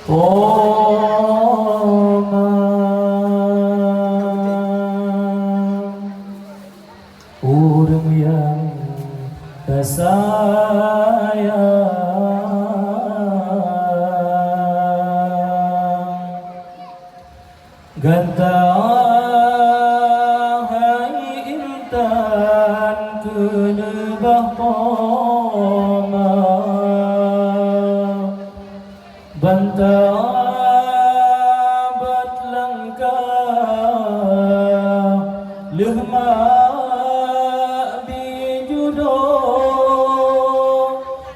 Oma urang yang tersayang ganta hai intan kedebah poma banta batlangkah lehma bijudo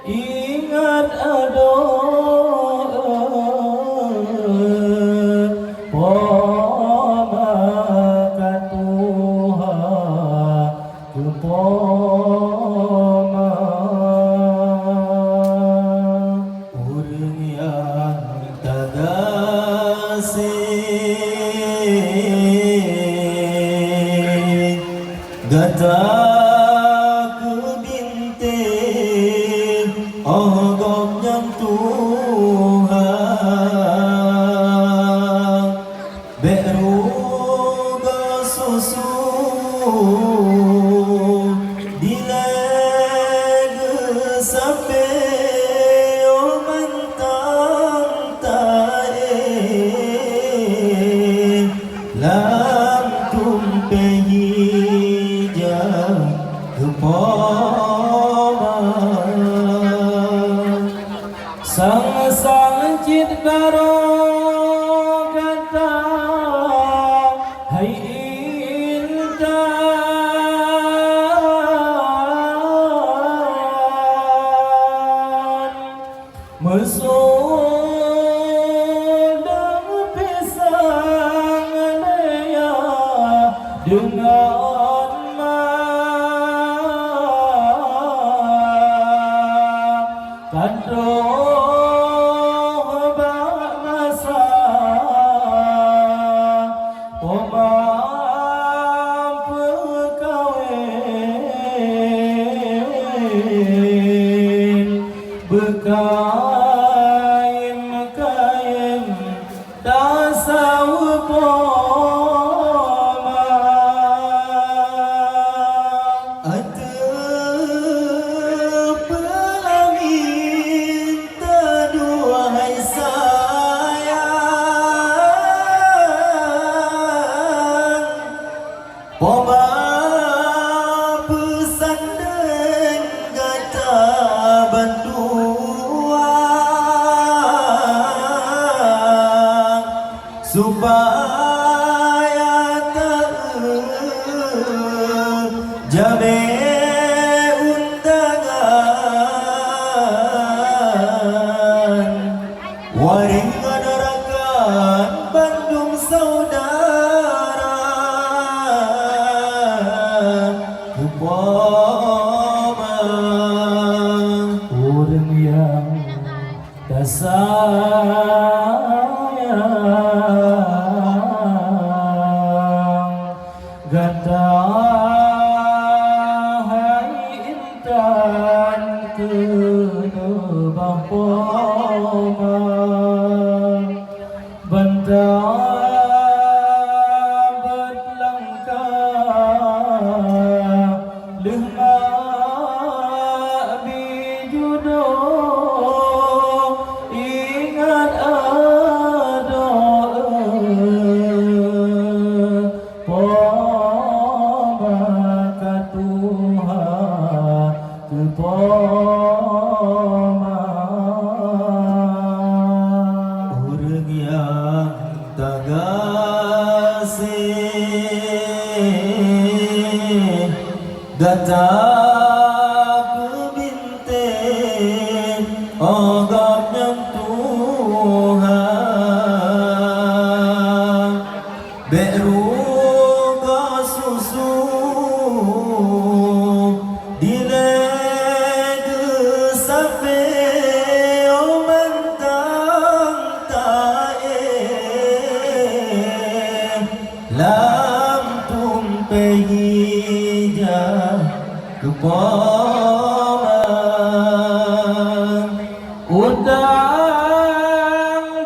ingat ado poma katuha poma urang yang tagasih gata kebinting ogom yang Tuhan beruga susu dilega sampai omantang tae lam tumpehi jang kepoma sang cit karo kata hai intan mesudang pisang lea dengan kadroh bangsa omam perkawin bekaim dasau poma pelangin kedua hai sayang poma pesan dan gata bantuan supaya terjamin undangan waring ngadarakan Bandung saudara upama urang yang tersayang gata hai intan kedebah poma banta batlangkah lehma bijudo ingat ado poma katuha poma urang yang tagasih gata kebinting ogom yang Tuhan beruga susu dilega sampai omantang tae lam tumpehi jang kepoma udang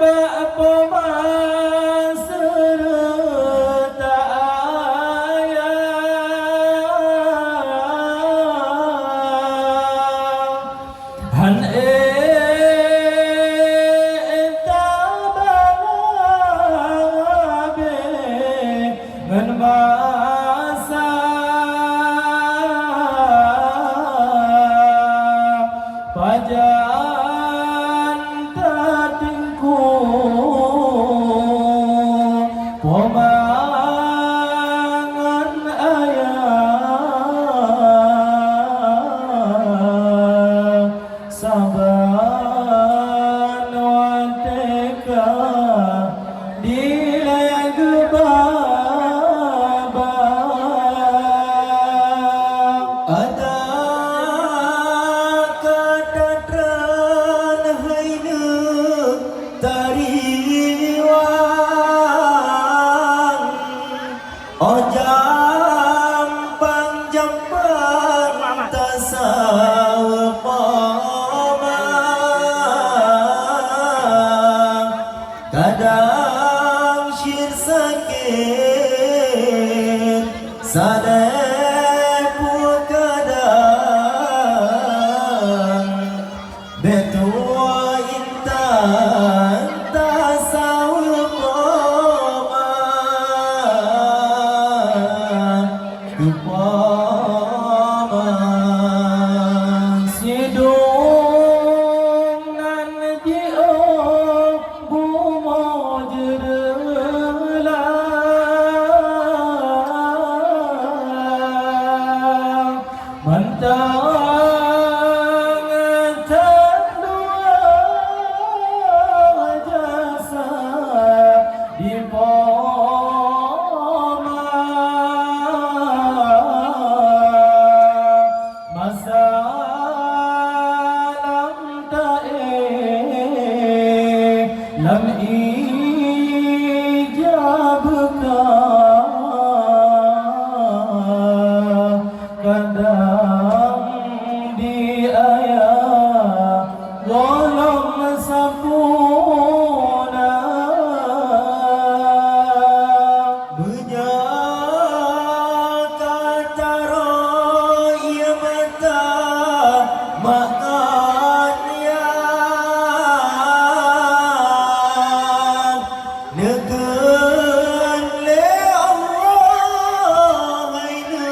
sedang syir sakit sadai pun kadang betua intan tak saul koma kepama sidung nan jio bumo jerela mentang tandua jasa di poma masa lam tae lam ijab ka kadang di ayah golong sapuna berjaga taro ia mata makan yang negen le Allah aina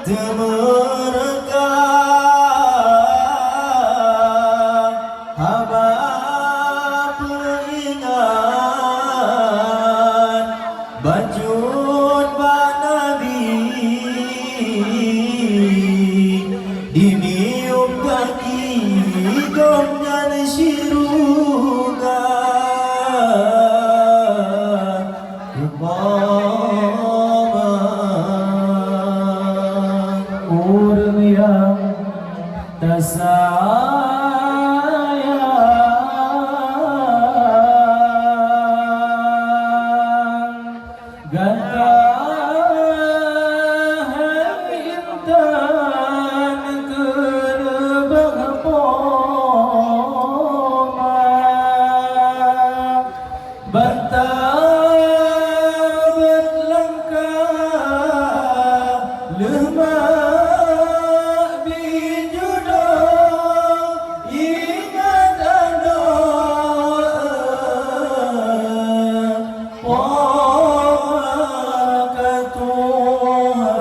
temerka haba peringat bajut ba nabi dinium kaki dengan syuruga orang yang tak sayang gantah intan kerbang poma bantah berlangkah lemak bijodoh ingat adoa poma katuha